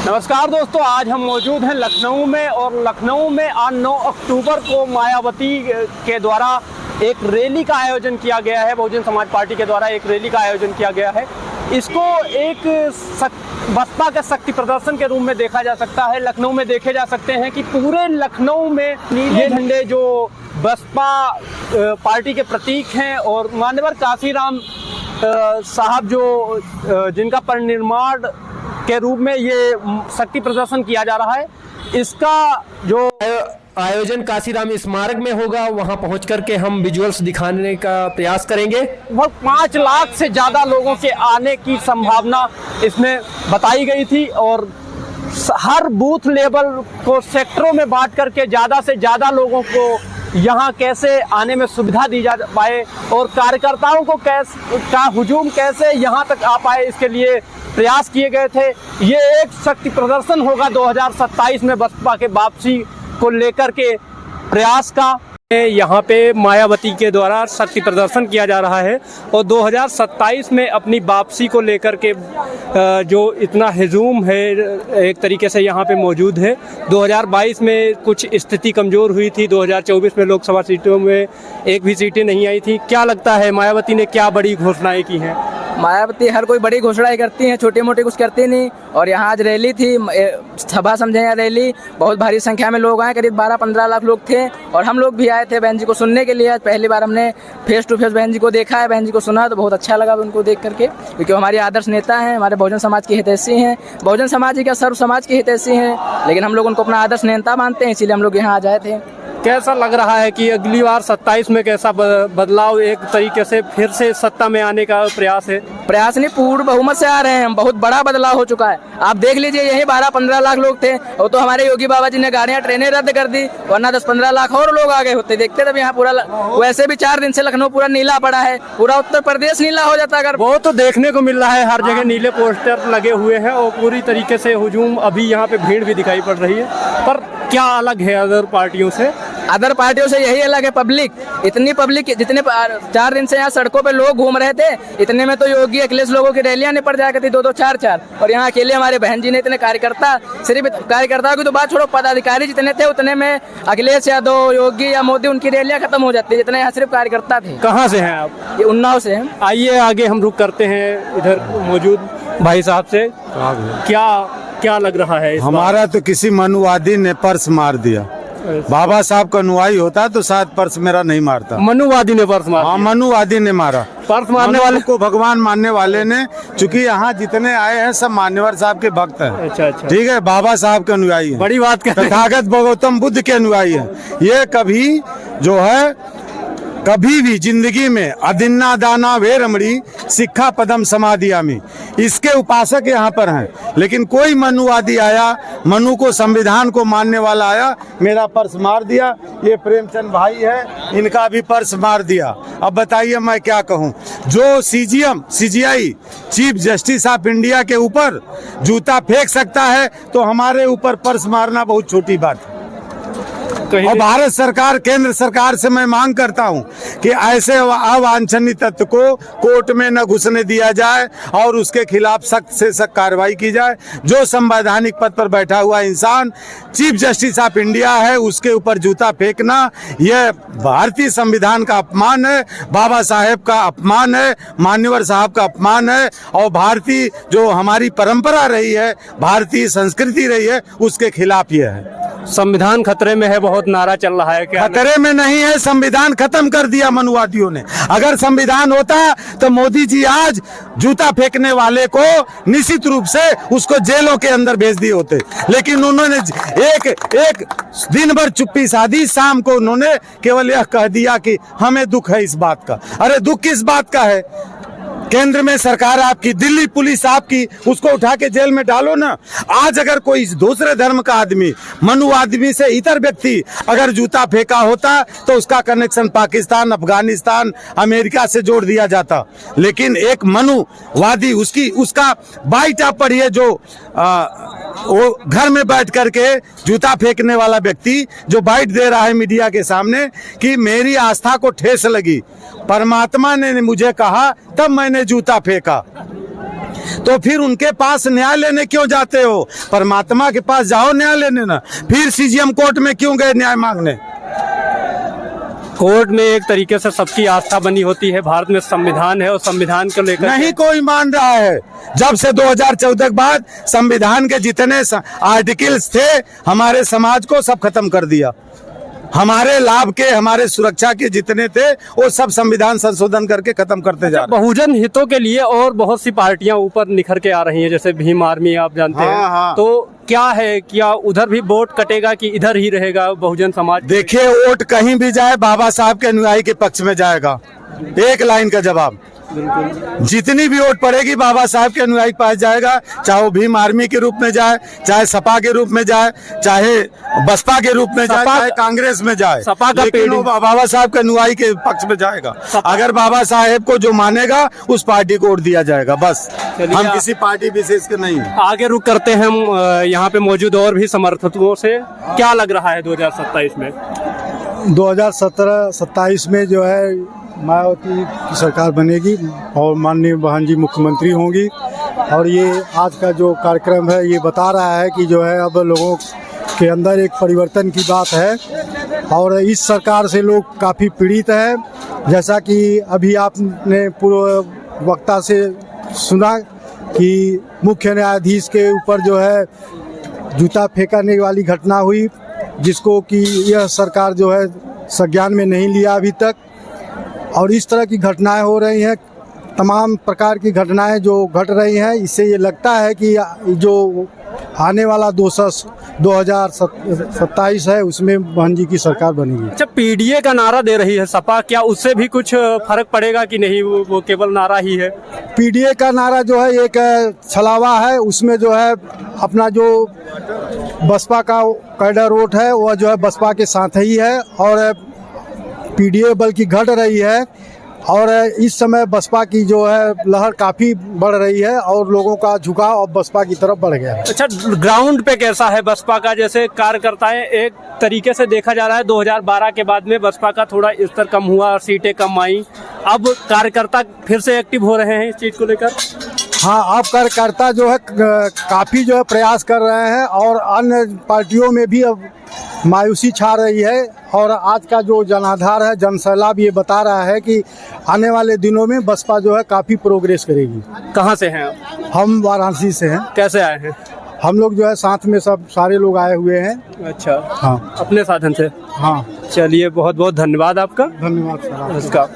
नमस्कार दोस्तों, आज हम मौजूद हैं लखनऊ में और लखनऊ में आज 9 अक्टूबर को मायावती के द्वारा एक रैली का आयोजन किया गया है। बहुजन समाज पार्टी के द्वारा एक रैली का आयोजन किया गया है। इसको एक बसपा के शक्ति प्रदर्शन के रूप में देखा जा सकता है। लखनऊ में देखे जा सकते हैं कि पूरे लखनऊ में नीले झंडे जो बसपा पार्टी के प्रतीक हैं और मान्यवर काशीराम साहब जो जिनका परिनिर्माण के रूप में ये शक्ति प्रदर्शन किया जा रहा है, इसका जो आयोजन काशीराम स्मारक में होगा, वहां पहुंच करके हम विजुअल्स दिखाने का प्रयास करेंगे। वह 5 लाख से ज़्यादा लोगों के आने की संभावना इसमें बताई गई थी और हर बूथ लेवल को सेक्टरों में बांट करके ज़्यादा से ज़्यादा लोगों को यहाँ कैसे आने में सुविधा दी जा पाए और कार्यकर्ताओं को का हुजूम कैसे यहाँ तक आ पाए, इसके लिए प्रयास किए गए थे। ये एक शक्ति प्रदर्शन होगा 2027 में बसपा के वापसी को लेकर के प्रयास का। यहाँ पे मायावती के द्वारा शक्ति प्रदर्शन किया जा रहा है और 2027 में अपनी वापसी को लेकर के जो इतना हुजूम है एक तरीके से यहाँ पे मौजूद है। 2022 में कुछ स्थिति कमज़ोर हुई थी, 2024 में लोकसभा सीटों में एक भी सीटें नहीं आई थी। क्या लगता है मायावती ने क्या बड़ी घोषणाएं की हैं? मायावती हर कोई बड़ी घोषणाएं करती हैं, छोटी मोटी कुछ करती नहीं। और यहाँ आज रैली थी, सभा समझे या रैली, बहुत भारी संख्या में लोग आए, करीब 12-15 लाख लोग थे और हम लोग भी आए थे बहन जी को सुनने के लिए। आज पहली बार हमने फेस टू फेस बहन जी को देखा है, बहन जी को सुना तो बहुत अच्छा लगा उनको देख करके, क्योंकि हमारे आदर्श नेता हैं, हमारे बहुजन समाज की हितैषी हैं, बहुजन समाज ही क्या सर्व समाज की हितैषी हैं, लेकिन हम लोग उनको अपना आदर्श नेता मानते हैं, इसीलिए हम लोग यहाँ आ जाए थे। कैसा लग रहा है कि अगली बार 27 में कैसा बदलाव, एक तरीके से फिर से सत्ता में आने का प्रयास है? प्रयास नहीं, पूर्ण बहुमत से आ रहे हैं हम। बहुत बड़ा बदलाव हो चुका है। आप देख लीजिए, यही 12-15 लाख लोग थे और तो हमारे योगी बाबा जी ने गाड़ियां ट्रेनें रद्द कर दी, वरना 10-15 लाख और लोग आ गए होते। देखते तब यहाँ पूरा, वैसे भी 4 दिन से लखनऊ पूरा नीला पड़ा है, पूरा उत्तर प्रदेश नीला हो जाता। अगर वो तो देखने को मिल रहा है, हर जगह नीले पोस्टर लगे हुए हैं और पूरी तरीके से हुजूम, अभी यहाँ पे भीड़ भी दिखाई पड़ रही है। पर क्या अलग है अदर पार्टियों से? अदर पार्टियों से यही अलग है पब्लिक। इतनी पब्लिक, जितने 4 दिन से यहाँ सड़कों पे लोग घूम रहे थे, इतने में तो योगी अखिलेश लोगों की रैलियां निपट जाया करती 2-2, 4-4। और यहाँ अकेले हमारे बहन जी ने इतने कार्यकर्ता, सिर्फ कार्यकर्ताओं की तो बात छोड़ो, पदाधिकारी जितने थे उतने में अखिलेश यादव, योगी या मोदी, उनकी रैलियां खत्म हो जाती है, जितने यहाँ सिर्फ कार्यकर्ता थे। कहाँ से हैं आप? ये उन्नाव से हैं। आइए आगे हम रुक करते हैं इधर मौजूद भाई साहब से। क्या लग रहा है? हमारा तो किसी मनुवादी ने पर्स मार दिया। बाबा साहब का अनुयायी होता तो शायद पर्स मेरा नहीं मारता। मनुवादी ने पर्स मारा? हाँ, मनुवादी ने मारा। पर्स मारने वाले को भगवान मानने वाले ने, चूंकि यहाँ जितने आए हैं सब मान्यवर साहब के भक्त हैं। अच्छा। ठीक है, बाबा साहब के अनुयायी हैं। बड़ी बात कहते हैं। तथागत गौतम बुद्ध के अनुयायी हैं। ये कभी जो है कभी भी जिंदगी में अदिन्ना दाना वे रमणी सिक्खा पदम समाधियामी, इसके उपासक यहाँ पर हैं। लेकिन कोई मनुवादी आया, मनु को, संविधान को मानने वाला आया, मेरा पर्स मार दिया। ये प्रेमचंद भाई है, इनका भी पर्स मार दिया। अब बताइए मैं क्या कहूँ? जो CGI chief justice of India के ऊपर जूता फेंक सकता है तो हमारे ऊपर पर्स मारना बहुत छोटी बात है। और भारत सरकार, केंद्र सरकार से मैं मांग करता हूं कि ऐसे अवांछनीय तत्व को कोर्ट में न घुसने दिया जाए और उसके खिलाफ सख्त से सख्त कार्रवाई की जाए। जो संवैधानिक पद पर बैठा हुआ इंसान चीफ जस्टिस ऑफ इंडिया है, उसके ऊपर जूता फेंकना यह भारतीय संविधान का अपमान है, बाबा साहेब का अपमान है, मान्यवर साहब का अपमान है और भारतीय जो हमारी परंपरा रही है, भारतीय संस्कृति रही है, उसके खिलाफ यह है। संविधान खतरे में है, बहुत नारा चल रहा है। क्या खतरे में नहीं है, संविधान खत्म कर दिया मनुवादियों ने। अगर संविधान होता तो मोदी जी आज जूता फेंकने वाले को निश्चित रूप से उसको जेलों के अंदर भेज दिए होते, लेकिन उन्होंने एक दिन भर चुप्पी साधी, शाम को उन्होंने केवल यह कह दिया कि हमें दुख है इस बात का। अरे दुख किस बात का है? केंद्र में सरकार आपकी, दिल्ली पुलिस आपकी, उसको उठा के जेल में डालो ना। आज अगर कोई दूसरे धर्म का आदमी, मनु आदमी से इतर व्यक्ति अगर जूता फेंका होता तो उसका कनेक्शन पाकिस्तान, अफगानिस्तान, अमेरिका से जोड़ दिया जाता। लेकिन एक मनुवादी, उसका बाइट आप पढ़िए, जो वो घर में बैठ करके जूता फेंकने वाला व्यक्ति जो बाइट दे रहा है मीडिया के सामने कि मेरी आस्था को ठेस लगी, परमात्मा ने मुझे कहा तब मैंने जूता फेंका। तो फिर उनके पास न्याय लेने क्यों जाते हो? परमात्मा के पास जाओ न्याय लेने ना, फिर सीजीएम कोर्ट में क्यों गए न्याय मांगने? कोर्ट में एक तरीके से सबकी आस्था बनी होती है, भारत में संविधान है और संविधान को लेकर नहीं कोई मान रहा है। जब से 2014 के बाद संविधान के जितने आर्टिकल्स थे हमारे समाज को सब खत्म कर दिया। हमारे लाभ के, हमारे सुरक्षा के जितने थे वो सब संविधान संशोधन करके खत्म करते जा रहे हैं। बहुजन हितों के लिए और बहुत सी पार्टियां ऊपर निखर के आ रही हैं, जैसे भीम आर्मी आप जानते हैं। हाँ। तो क्या है, क्या उधर भी वोट कटेगा कि इधर ही रहेगा बहुजन समाज? देखिए वोट कहीं भी जाए बाबा साहब के अनुयायी के पक्ष में जाएगा। एक लाइन का जवाब, जितनी भी वोट पड़ेगी बाबा साहब के अनुयायी के पास जाएगा, चाहे वो भीम आर्मी के रूप में जाए, चाहे सपा के रूप में जाए, चाहे बसपा के रूप में जाए, चाहे कांग्रेस में जाए। सपा का लेकिन वो बाबा साहब के अनुयायी के पक्ष में जाएगा। अगर बाबा साहेब को जो मानेगा उस पार्टी को वोट दिया जाएगा। बस हम किसी पार्टी विशेष के नहीं हैं। आगे रुक करते हैं हम यहाँ पे मौजूद और भी समर्थकों से। क्या लग रहा है 2027 में? 2027 में जो है मायावती की सरकार बनेगी और माननीय बहन जी मुख्यमंत्री होंगी। और ये आज का जो कार्यक्रम है ये बता रहा है कि जो है अब लोगों के अंदर एक परिवर्तन की बात है और इस सरकार से लोग काफ़ी पीड़ित हैं। जैसा कि अभी आपने पूर्व वक्ता से सुना कि मुख्य न्यायाधीश के ऊपर जो है जूता फेंकने वाली घटना हुई, जिसको कि यह सरकार जो है संज्ञान में नहीं लिया अभी तक। और इस तरह की घटनाएं हो रही हैं, तमाम प्रकार की घटनाएं जो घट रही हैं, इससे ये लगता है कि जो आने वाला 2027 है उसमें बहन जी की सरकार बनेगी। अच्छा, पीडीए का नारा दे रही है सपा, क्या उससे भी कुछ फर्क पड़ेगा कि नहीं? वो केवल नारा ही है। पीडीए का नारा जो है एक छलावा है, उसमें जो है अपना जो बसपा का कैडर वोट है वो जो है बसपा के साथ ही है और पीडीए बल्कि घट रही है। और इस समय बसपा की जो है लहर काफ़ी बढ़ रही है और लोगों का झुकाव अब बसपा की तरफ बढ़ गया है। अच्छा, ग्राउंड पे कैसा है बसपा का? जैसे कार्यकर्ताएं एक तरीके से देखा जा रहा है 2012 के बाद में बसपा का थोड़ा स्तर कम हुआ, सीटें कम आई, अब कार्यकर्ता फिर से एक्टिव हो रहे हैं इस चीज को लेकर। हाँ, अब कार्यकर्ता जो है काफ़ी जो है प्रयास कर रहे हैं और अन्य पार्टियों में भी अब मायूसी छा रही है। और आज का जो जनाधार है, जनसैलाब, ये बता रहा है कि आने वाले दिनों में बसपा जो है काफ़ी प्रोग्रेस करेगी। कहाँ से हैं आप? हम वाराणसी से हैं। कैसे आए हैं? हम लोग जो है साथ में सब सारे लोग आए हुए हैं। अच्छा, हाँ, अपने साधन से। हाँ, चलिए, बहुत बहुत धन्यवाद आपका। धन्यवाद सर। इसका